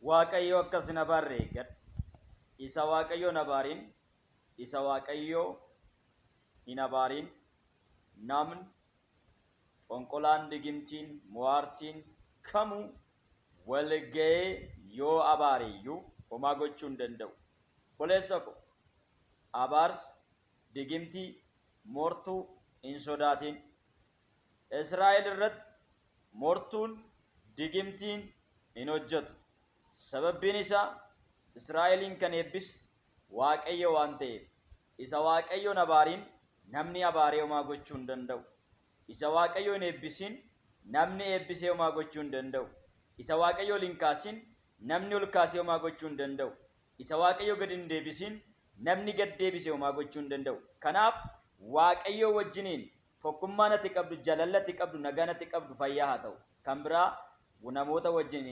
waaqayyo akkas na barreegad isa waaqayyo na baarin isa waaqayyo hin abaarin namni onkolaan digimtiin muwaartiin kamu walga'ee yoo abaariyyuu homaa gochuu hin danda'u. Boleessa ko abaarsa digimtii mortuu hin sodaatin. Israa'el irratti mortuun digimtiin hin hojjetu. Sababbiin isaa Israa'eliin kan eebbise waaqayyo waan ta'eef isa waaqayyoon abaariin namni abaaree homaa gochuu hin danda'u. Isa waaqayyoon eebbisin namni eebbisee homaa gochuu hin danda'u. Isa waaqayyo ol hin kaasin namni ol kaasee homaa gochuu hin danda'u. Isa waaqayyo gad hin deebisin namni gad deebisee homaa gochuu hin danda'u. Kanaaf waaqayyo wajjiniin tokkummaan ati qabdu, jaalalli ati qabdu, nagaan ati qabdu fayyaa haa ta'u. Kan biraa namoota wajjiniin